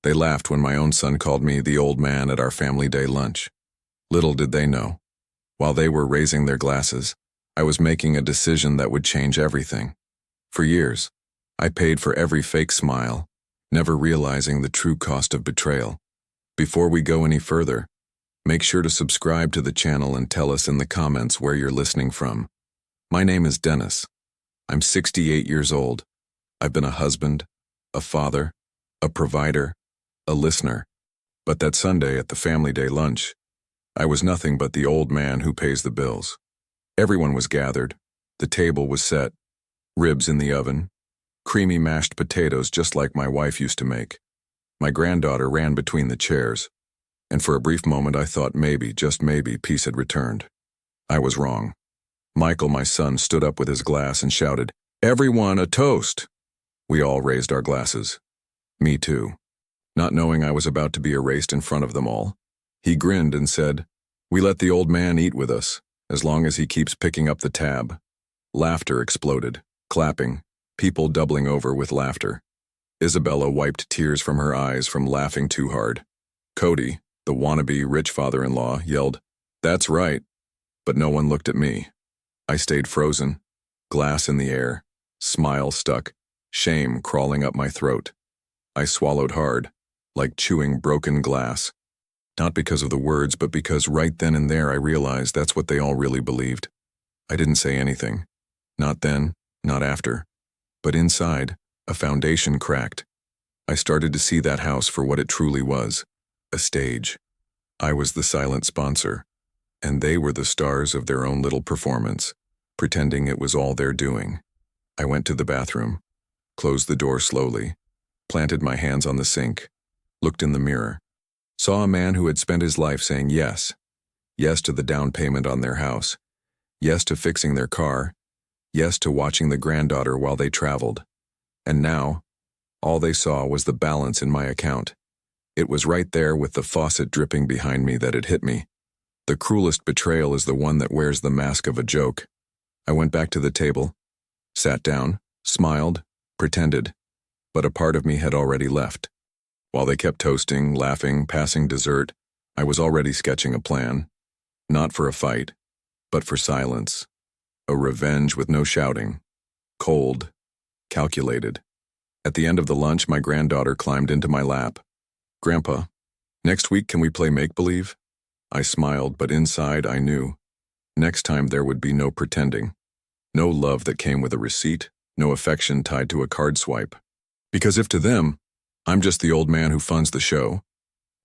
They laughed when my own son called me the old man at our family day lunch. Little did they know, while they were raising their glasses, I was making a decision that would change everything. For years, I paid for every fake smile, never realizing the true cost of betrayal. Before we go any further, make sure to subscribe to the channel and tell us in the comments where you're listening from. My name is Dennis. I'm 68 years old. I've been a husband, a father, a provider, a listener. But that Sunday at the family day lunch, I was nothing but the old man who pays the bills. Everyone was gathered. The table was set. Ribs in the oven. Creamy mashed potatoes just like my wife used to make. My granddaughter ran between the chairs. And for a brief moment I thought maybe, just maybe, peace had returned. I was wrong. Michael, my son, stood up with his glass and shouted, "Everyone, a toast!" We all raised our glasses. Me too. Not knowing I was about to be erased in front of them all. He grinned and said, "We let the old man eat with us, as long as he keeps picking up the tab." Laughter exploded, clapping, people doubling over with laughter. Isabella wiped tears from her eyes from laughing too hard. Cody, the wannabe rich father-in-law, yelled, "That's right," but no one looked at me. I stayed frozen, glass in the air, smile stuck, shame crawling up my throat. I swallowed hard, like chewing broken glass. Not because of the words, but because right then and there I realized that's what they all really believed. I didn't say anything. Not then, not after. But inside, a foundation cracked. I started to see that house for what it truly was, a stage. I was the silent sponsor, and they were the stars of their own little performance, pretending it was all their doing. I went to the bathroom, closed the door slowly, planted my hands on the sink, looked in the mirror, saw a man who had spent his life saying yes. Yes to the down payment on their house. Yes to fixing their car. Yes to watching the granddaughter while they traveled. And now, all they saw was the balance in my account. It was right there with the faucet dripping behind me that it hit me. The cruelest betrayal is the one that wears the mask of a joke. I went back to the table, sat down, smiled, pretended, but a part of me had already left. While they kept toasting, laughing, passing dessert, I was already sketching a plan. Not for a fight, but for silence. A revenge with no shouting. Cold, calculated. At the end of the lunch, my granddaughter climbed into my lap. "Grandpa, next week can we play make-believe?" I smiled, but inside I knew. Next time there would be no pretending. No love that came with a receipt, no affection tied to a card swipe. Because if to them, I'm just the old man who funds the show,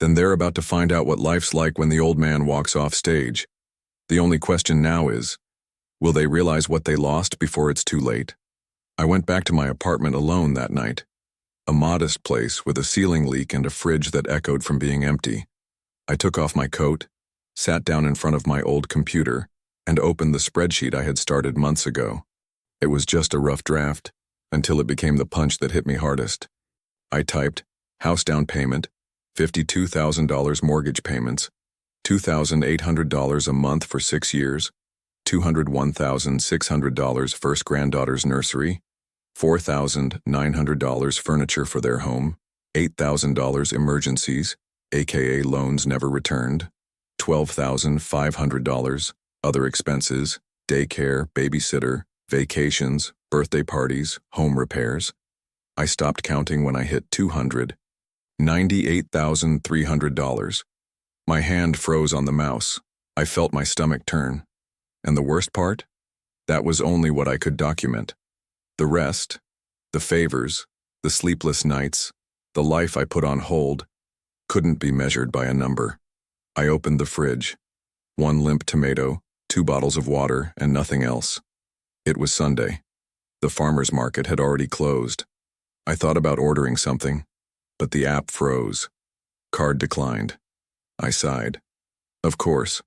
then they're about to find out what life's like when the old man walks off stage. The only question now is, will they realize what they lost before it's too late? I went back to my apartment alone that night. A modest place with a ceiling leak and a fridge that echoed from being empty. I took off my coat, sat down in front of my old computer, and opened the spreadsheet I had started months ago. It was just a rough draft, until it became the punch that hit me hardest. I typed, house down payment, $52,000 mortgage payments, $2,800 a month for 6 years, $201,600 first granddaughter's nursery, $4,900 furniture for their home, $8,000 emergencies, aka loans never returned, $12,500 other expenses, daycare, babysitter, vacations, birthday parties, home repairs. I stopped counting when I hit $298,300. My hand froze on the mouse. I felt my stomach turn. And the worst part? That was only what I could document. The rest, the favors, the sleepless nights, the life I put on hold, couldn't be measured by a number. I opened the fridge. 1 limp tomato, 2 bottles of water, and nothing else. It was Sunday. The farmer's market had already closed. I thought about ordering something, but the app froze. Card declined. I sighed. Of course.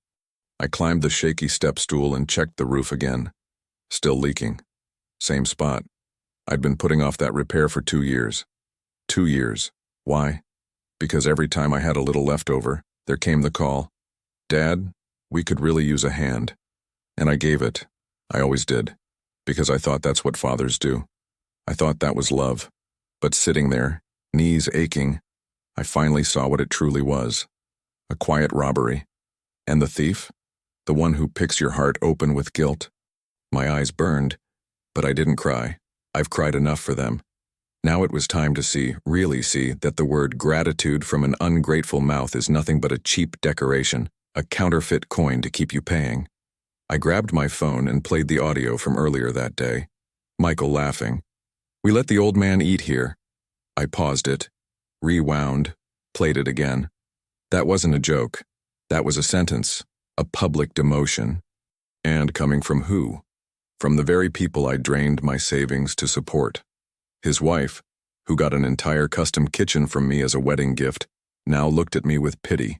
I climbed the shaky step stool and checked the roof again. Still leaking. Same spot. I'd been putting off that repair for 2 years. 2 years. Why? Because every time I had a little leftover, there came the call. "Dad, we could really use a hand." And I gave it. I always did. Because I thought that's what fathers do. I thought that was love. But sitting there, knees aching, I finally saw what it truly was. A quiet robbery. And the thief? The one who picks your heart open with guilt. My eyes burned, but I didn't cry. I've cried enough for them. Now it was time to see, really see, that the word gratitude from an ungrateful mouth is nothing but a cheap decoration, a counterfeit coin to keep you paying. I grabbed my phone and played the audio from earlier that day. Michael laughing. "We let the old man eat here." I paused it, rewound, played it again. That wasn't a joke. That was a sentence, a public demotion. And coming from who? From the very people I drained my savings to support. His wife, who got an entire custom kitchen from me as a wedding gift, now looked at me with pity.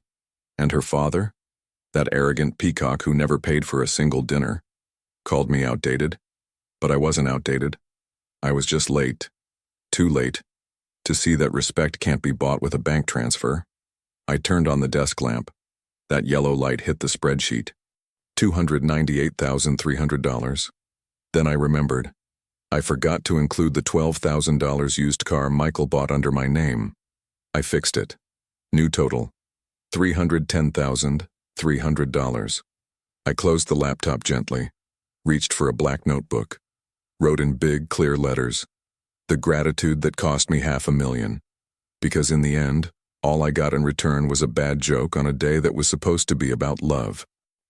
And her father? That arrogant peacock who never paid for a single dinner. Called me outdated. But I wasn't outdated. I was just late. Too late. To see that respect can't be bought with a bank transfer. I turned on the desk lamp. That yellow light hit the spreadsheet. $298,300. Then I remembered. I forgot to include the $12,000 used car Michael bought under my name. I fixed it. New total. $310,300. I closed the laptop gently, reached for a black notebook, wrote in big, clear letters, the gratitude that cost me $500,000. Because in the end, all I got in return was a bad joke on a day that was supposed to be about love.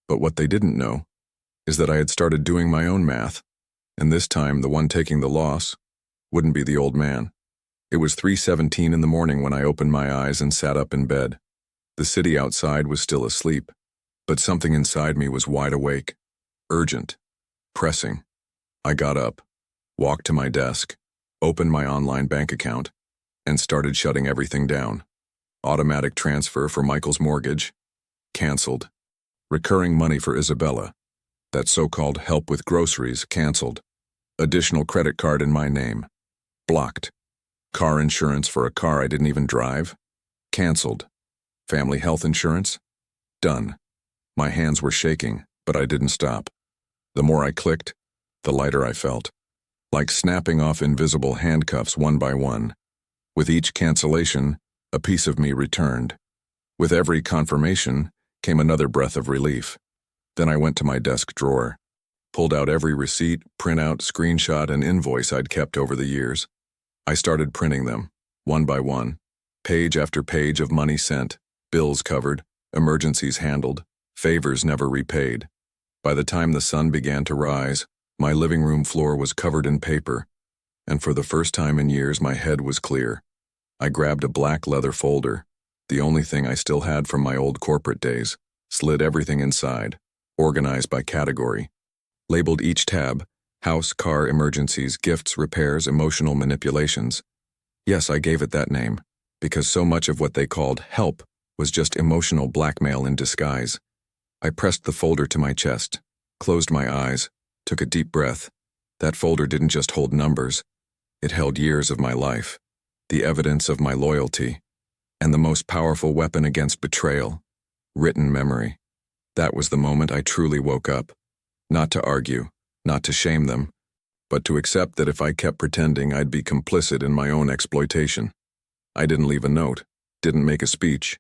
But what they didn't know is that I had started doing my own math, and this time the one taking the loss wouldn't be the old man. It was 3:17 in the morning when I opened my eyes and sat up in bed. The city outside was still asleep, but something inside me was wide awake, urgent, pressing. I got up, walked to my desk, opened my online bank account, and started shutting everything down. Automatic transfer for Michael's mortgage, canceled. Recurring money for Isabella, that so-called help with groceries, canceled. Additional credit card in my name, blocked. Car insurance for a car I didn't even drive, canceled. Family health insurance, done. My hands were shaking, but I didn't stop. The more I clicked, the lighter I felt, like snapping off invisible handcuffs one by one. With each cancellation, a piece of me returned. With every confirmation came another breath of relief. Then I went to my desk drawer, pulled out every receipt, printout, screenshot, and invoice I'd kept over the years. I started printing them, one by one, page after page of money sent, bills covered, emergencies handled, favors never repaid. By the time the sun began to rise, my living room floor was covered in paper, and for the first time in years my head was clear. I grabbed a black leather folder, the only thing I still had from my old corporate days, slid everything inside, organized by category, labeled each tab, house, car, emergencies, gifts, repairs, emotional manipulations. Yes, I gave it that name, because so much of what they called help was just emotional blackmail in disguise. I pressed the folder to my chest, closed my eyes, took a deep breath. That folder didn't just hold numbers. It held years of my life, the evidence of my loyalty, and the most powerful weapon against betrayal, written memory. That was the moment I truly woke up. Not to argue, not to shame them, but to accept that if I kept pretending, I'd be complicit in my own exploitation. I didn't leave a note, didn't make a speech.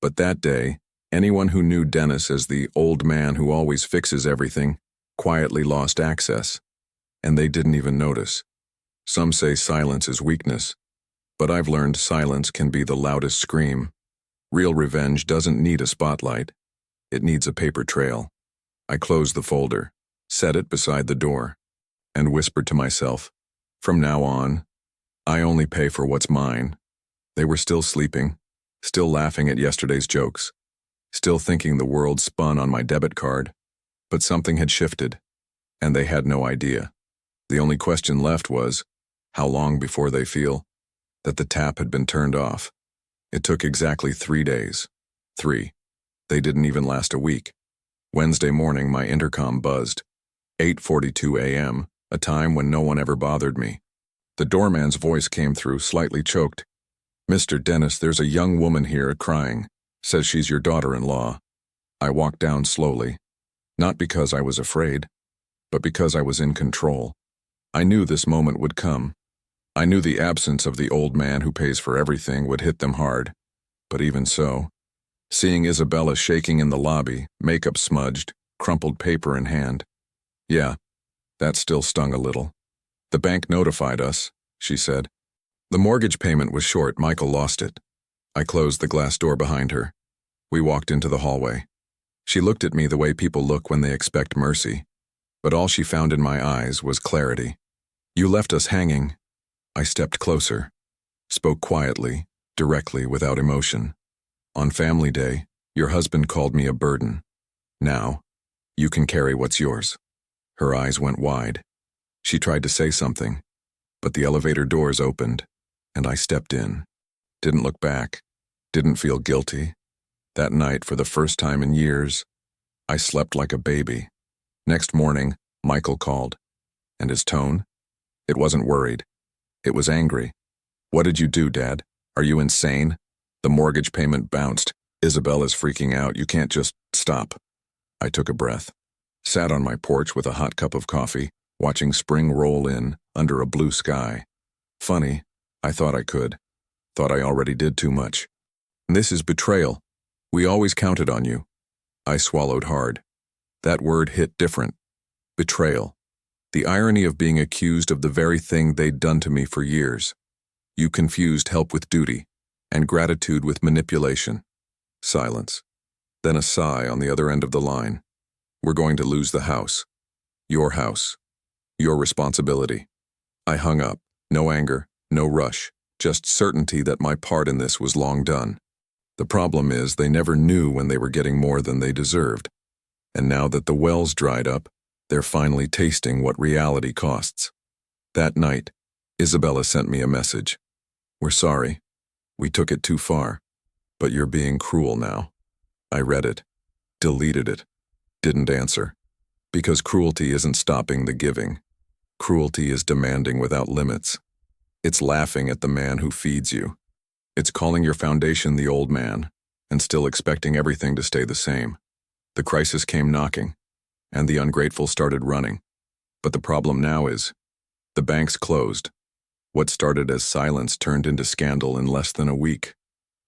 But that day, anyone who knew Dennis as the old man who always fixes everything quietly lost access, and they didn't even notice. Some say silence is weakness, but I've learned silence can be the loudest scream. Real revenge doesn't need a spotlight. It needs a paper trail. I closed the folder, set it beside the door, and whispered to myself, from now on, I only pay for what's mine. They were still sleeping, still laughing at yesterday's jokes, still thinking the world spun on my debit card, but something had shifted, and they had no idea. The only question left was, how long before they feel that the tap had been turned off? It took exactly 3 days. 3. They didn't even last a week. Wednesday morning, my intercom buzzed. 8:42 a.m., a time when no one ever bothered me. The doorman's voice came through, slightly choked. "Mr. Dennis, there's a young woman here crying. Says she's your daughter-in-law." I walked down slowly, not because I was afraid, but because I was in control. I knew this moment would come. I knew the absence of the old man who pays for everything would hit them hard, but even so, seeing Isabella shaking in the lobby, makeup smudged, crumpled paper in hand, yeah, that still stung a little. The bank notified us, she said. The mortgage payment was short. Michael lost it. I closed the glass door behind her. We walked into the hallway. She looked at me the way people look when they expect mercy, but all she found in my eyes was clarity. You left us hanging. I stepped closer, spoke quietly, directly, without emotion. On family day, your husband called me a burden. Now, you can carry what's yours. Her eyes went wide. She tried to say something, but the elevator doors opened, and I stepped in. Didn't look back, didn't feel guilty. That night, for the first time in years, I slept like a baby. Next morning, Michael called, and his tone? It wasn't worried. It was angry. What did you do, Dad? Are you insane? The mortgage payment bounced. Isabella's freaking out. You can't just stop. I took a breath, sat on my porch with a hot cup of coffee, watching spring roll in under a blue sky. Funny, I thought I could. Thought I already did too much. This is betrayal. We always counted on you. I swallowed hard. That word hit different. Betrayal. The irony of being accused of the very thing they'd done to me for years. You confused help with duty, and gratitude with manipulation. Silence. Then a sigh on the other end of the line. We're going to lose the house. Your house. Your responsibility. I hung up. No anger, no rush, just certainty that my part in this was long done. The problem is they never knew when they were getting more than they deserved. And now that the well's dried up, they're finally tasting what reality costs. That night, Isabella sent me a message. We're sorry. We took it too far. But you're being cruel now. I read it. Deleted it. Didn't answer. Because cruelty isn't stopping the giving. Cruelty is demanding without limits. It's laughing at the man who feeds you. It's calling your foundation the old man, and still expecting everything to stay the same. The crisis came knocking, and the ungrateful started running. But the problem now is, the bank's closed. What started as silence turned into scandal in less than a week.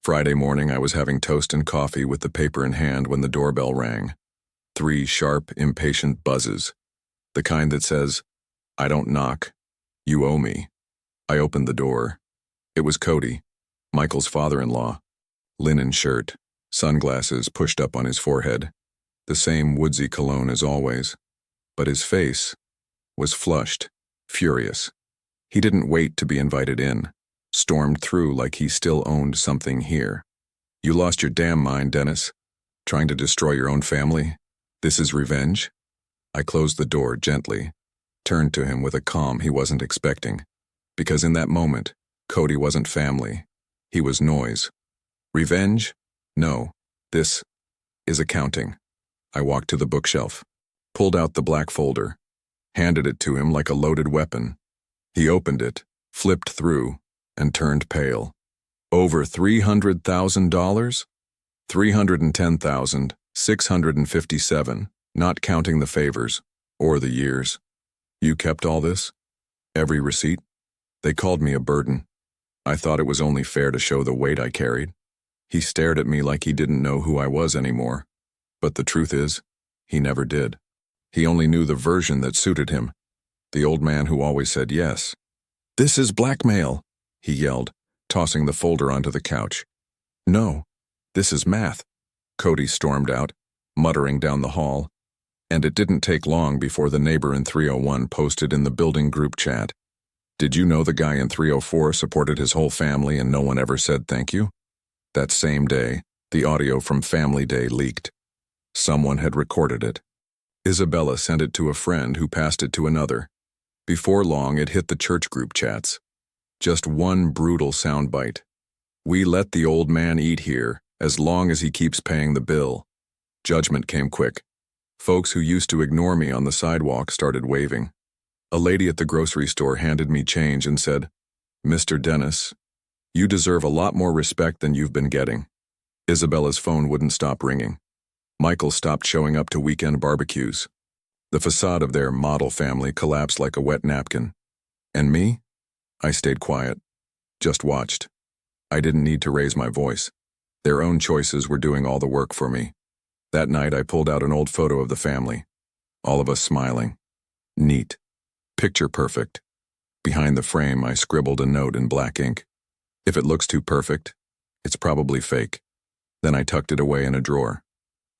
Friday morning, I was having toast and coffee with the paper in hand when the doorbell rang. 3 sharp, impatient buzzes. The kind that says, I don't knock. You owe me. I opened the door. It was Cody, Michael's father-in-law. Linen shirt, sunglasses pushed up on his forehead. The same woodsy cologne as always. But his face was flushed, furious. He didn't wait to be invited in. Stormed through like he still owned something here. You lost your damn mind, Dennis. Trying to destroy your own family? This is revenge? I closed the door gently, turned to him with a calm he wasn't expecting. Because in that moment, Cody wasn't family. He was noise. Revenge? No. This is accounting. I walked to the bookshelf, pulled out the black folder, handed it to him like a loaded weapon. He opened it, flipped through, and turned pale. Over $300,000? 310,657, not counting the favors, or the years. You kept all this? Every receipt? They called me a burden. I thought it was only fair to show the weight I carried. He stared at me like he didn't know who I was anymore. But the truth is, he never did. He only knew the version that suited him. The old man who always said yes. This is blackmail, he yelled, tossing the folder onto the couch. No, this is math, Cody stormed out, muttering down the hall. And it didn't take long before the neighbor in 301 posted in the building group chat. Did you know the guy in 304 supported his whole family and no one ever said thank you? That same day, the audio from Family Day leaked. Someone had recorded it. Isabella sent it to a friend who passed it to another. Before long, it hit the church group chats. Just one brutal soundbite. We let the old man eat here, as long as he keeps paying the bill. Judgment came quick. Folks who used to ignore me on the sidewalk started waving. A lady at the grocery store handed me change and said, Mr. Dennis, you deserve a lot more respect than you've been getting. Isabella's phone wouldn't stop ringing. Michael stopped showing up to weekend barbecues. The facade of their model family collapsed like a wet napkin. And me? I stayed quiet, just watched. I didn't need to raise my voice. Their own choices were doing all the work for me. That night, I pulled out an old photo of the family. All of us smiling. Neat. Picture perfect. Behind the frame, I scribbled a note in black ink. If it looks too perfect, it's probably fake. Then I tucked it away in a drawer.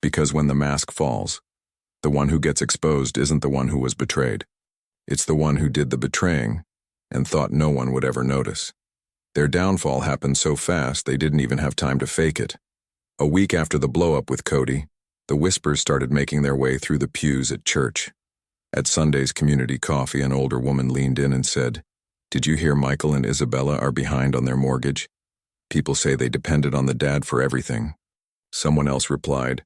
Because when the mask falls, the one who gets exposed isn't the one who was betrayed. It's the one who did the betraying and thought no one would ever notice. Their downfall happened so fast they didn't even have time to fake it. A week after the blow-up with Cody, the whispers started making their way through the pews at church. At Sunday's community coffee, an older woman leaned in and said, "Did you hear Michael and Isabella are behind on their mortgage? People say they depended on the dad for everything." Someone else replied,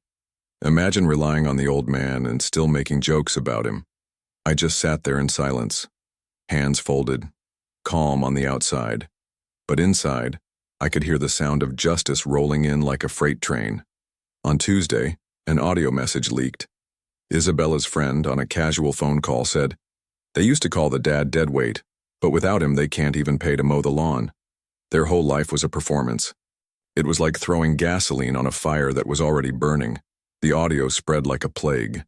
"Imagine relying on the old man and still making jokes about him." I just sat there in silence, hands folded, calm on the outside. But inside, I could hear the sound of justice rolling in like a freight train. On Tuesday, an audio message leaked. Isabella's friend on a casual phone call said, "They used to call the dad deadweight, but without him they can't even pay to mow the lawn." Their whole life was a performance. It was like throwing gasoline on a fire that was already burning. The audio spread like a plague.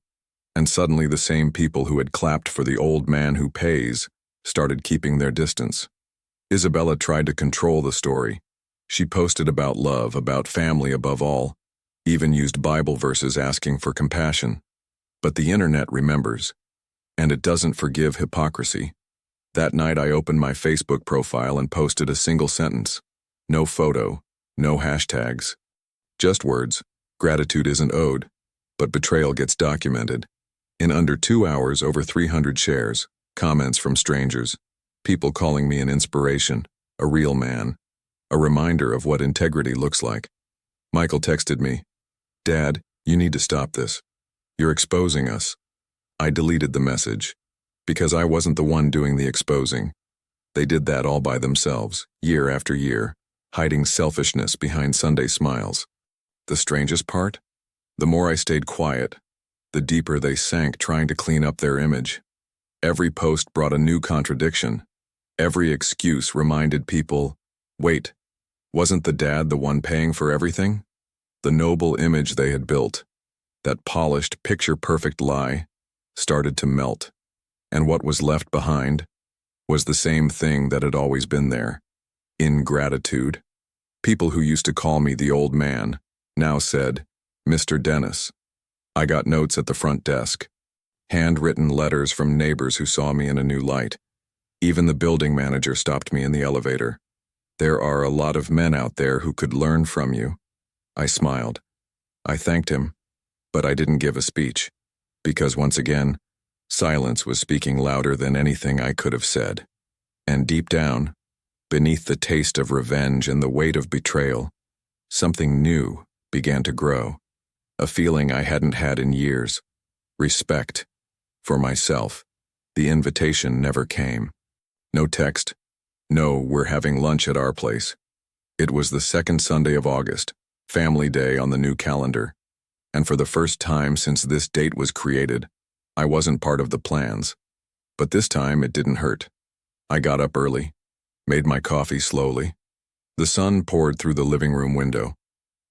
And suddenly the same people who had clapped for the old man who pays started keeping their distance. Isabella tried to control the story. She posted about love, about family above all, even used Bible verses asking for compassion. But the internet remembers, and it doesn't forgive hypocrisy. That night I opened my Facebook profile and posted a single sentence. No photo, no hashtags. Just words, "Gratitude isn't owed, but betrayal gets documented." In under 2 hours, over 300 shares, comments from strangers, people calling me an inspiration, a real man, a reminder of what integrity looks like. Michael texted me, "Dad, you need to stop this. You're exposing us." I deleted the message, because I wasn't the one doing the exposing. They did that all by themselves, year after year, hiding selfishness behind Sunday smiles. The strangest part? The more I stayed quiet, the deeper they sank trying to clean up their image. Every post brought a new contradiction. Every excuse reminded people, wait, wasn't the dad the one paying for everything? The noble image they had built, that polished, picture-perfect lie, started to melt. And what was left behind was the same thing that had always been there: ingratitude. People who used to call me the old man now said, "Mr. Dennis." I got notes at the front desk, handwritten letters from neighbors who saw me in a new light. Even the building manager stopped me in the elevator. "There are a lot of men out there who could learn from you." I smiled. I thanked him, but I didn't give a speech, because once again, silence was speaking louder than anything I could have said. And deep down, beneath the taste of revenge and the weight of betrayal, something new began to grow. A feeling I hadn't had in years. Respect. For myself. The invitation never came. No text. No, "We're having lunch at our place." It was the second Sunday of August, Family Day on the new calendar. And for the first time since this date was created, I wasn't part of the plans. But this time it didn't hurt. I got up early, made my coffee slowly. The sun poured through the living room window.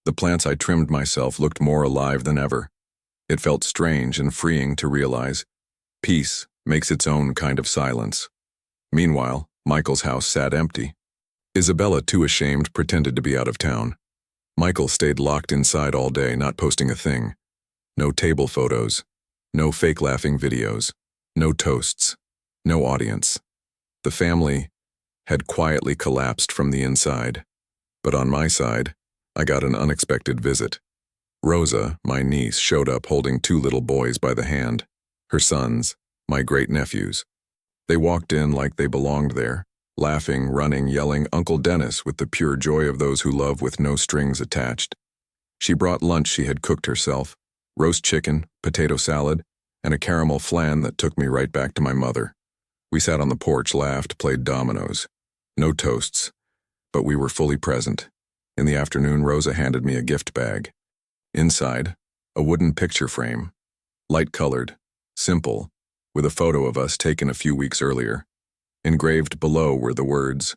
The plants I trimmed myself looked more alive than ever. It felt strange and freeing to realize peace makes its own kind of silence. Meanwhile, Michael's house sat empty. Isabella, too ashamed, pretended to be out of town. Michael stayed locked inside all day, not posting a thing. No table photos, no fake laughing videos, no toasts, no audience. The family had quietly collapsed from the inside. But on my side, I got an unexpected visit. Rosa, my niece, showed up holding 2 little boys by the hand, her sons, my great-nephews. They walked in like they belonged there, laughing, running, yelling, "Uncle Dennis," with the pure joy of those who love with no strings attached. She brought lunch she had cooked herself, roast chicken, potato salad, and a caramel flan that took me right back to my mother. We sat on the porch, laughed, played dominoes. No toasts, but we were fully present. In the afternoon, Rosa handed me a gift bag. Inside, a wooden picture frame, light-colored, simple, with a photo of us taken a few weeks earlier. Engraved below were the words,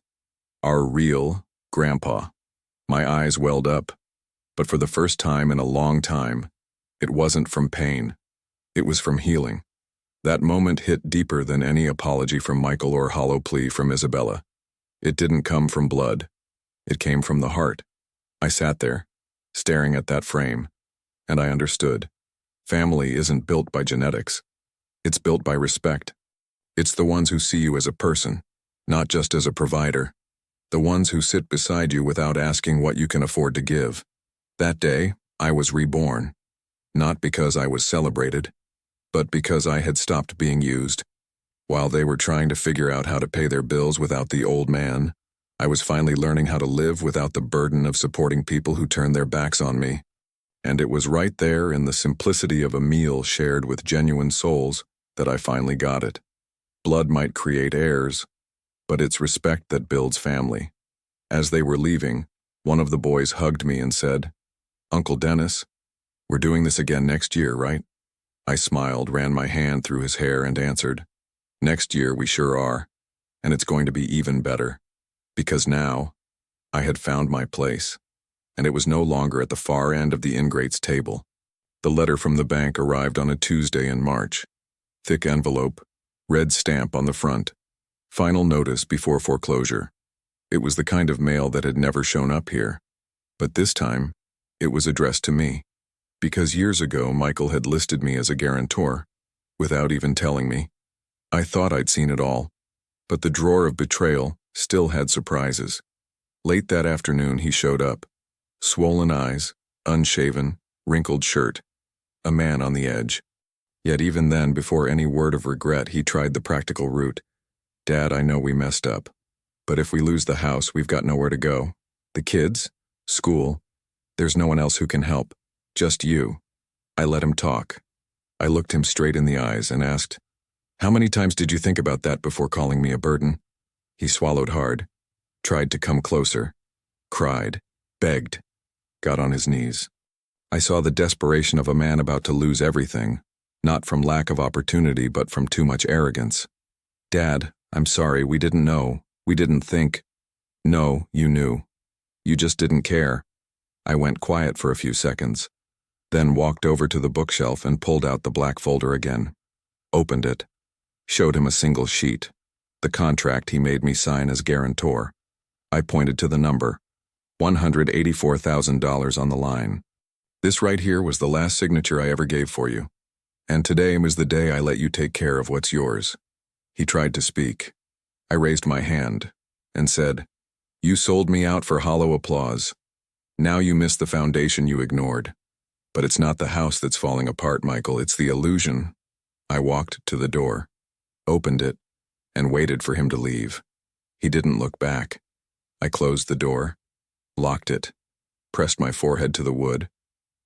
"Our real Grandpa." My eyes welled up, but for the first time in a long time, it wasn't from pain. It was from healing. That moment hit deeper than any apology from Michael or hollow plea from Isabella. It didn't come from blood. It came from the heart. I sat there, staring at that frame, and I understood. Family isn't built by genetics. It's built by respect. It's the ones who see you as a person, not just as a provider. The ones who sit beside you without asking what you can afford to give. That day, I was reborn. Not because I was celebrated, but because I had stopped being used. While they were trying to figure out how to pay their bills without the old man, I was finally learning how to live without the burden of supporting people who turned their backs on me. And it was right there in the simplicity of a meal shared with genuine souls that I finally got it. Blood might create heirs, but it's respect that builds family. As they were leaving, one of the boys hugged me and said, "Uncle Dennis, we're doing this again next year, right?" I smiled, ran my hand through his hair, and answered, "Next year we sure are, and it's going to be even better." Because now, I had found my place, and it was no longer at the far end of the ingrates' table. The letter from the bank arrived on a Tuesday in March. Thick envelope, red stamp on the front. Final notice before foreclosure. It was the kind of mail that had never shown up here. But this time, it was addressed to me. Because years ago, Michael had listed me as a guarantor, without even telling me. I thought I'd seen it all, but the drawer of betrayal still had surprises. Late that afternoon, he showed up. Swollen eyes, unshaven, wrinkled shirt. A man on the edge. Yet even then, before any word of regret, he tried the practical route. "Dad, I know we messed up. But if we lose the house, we've got nowhere to go. The kids, school, there's no one else who can help. Just you." I let him talk. I looked him straight in the eyes and asked, "How many times did you think about that before calling me a burden?" He swallowed hard, tried to come closer, cried, begged, got on his knees. I saw the desperation of a man about to lose everything, not from lack of opportunity but from too much arrogance. "Dad, I'm sorry, we didn't know. We didn't think." "No, you knew. You just didn't care." I went quiet for a few seconds, then walked over to the bookshelf and pulled out the black folder again. Opened it. Showed him a single sheet. The contract he made me sign as guarantor. I pointed to the number. $184,000 on the line. "This right here was the last signature I ever gave for you. And today was the day I let you take care of what's yours." He tried to speak. I raised my hand and said, "You sold me out for hollow applause. Now you miss the foundation you ignored. But it's not the house that's falling apart, Michael, it's the illusion." I walked to the door, opened it, and waited for him to leave. He didn't look back. I closed the door, locked it, pressed my forehead to the wood,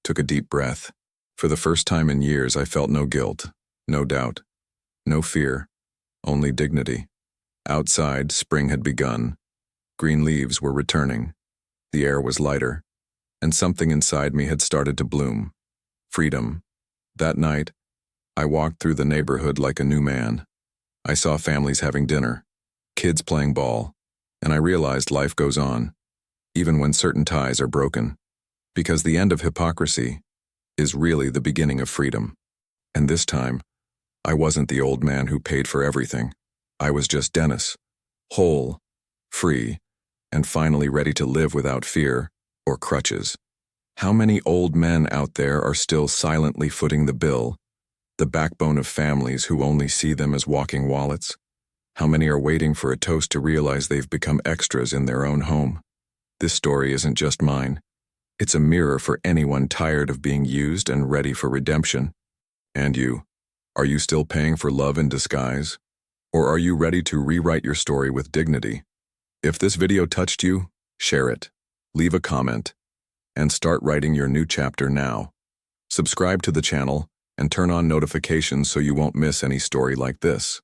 took a deep breath. For the first time in years, I felt no guilt, no doubt, no fear, only dignity. Outside, spring had begun. Green leaves were returning. The air was lighter, and something inside me had started to bloom. Freedom. That night, I walked through the neighborhood like a new man. I saw families having dinner, kids playing ball, and I realized life goes on, even when certain ties are broken. Because the end of hypocrisy is really the beginning of freedom. And this time, I wasn't the old man who paid for everything. I was just Dennis, whole, free, and finally ready to live without fear or crutches. How many old men out there are still silently footing the bill, the backbone of families who only see them as walking wallets? How many are waiting for a toast to realize they've become extras in their own home? This story isn't just mine. It's a mirror for anyone tired of being used and ready for redemption. And you, are you still paying for love in disguise? Or are you ready to rewrite your story with dignity? If this video touched you, share it, leave a comment, and start writing your new chapter now. Subscribe to the channel and turn on notifications so you won't miss any story like this.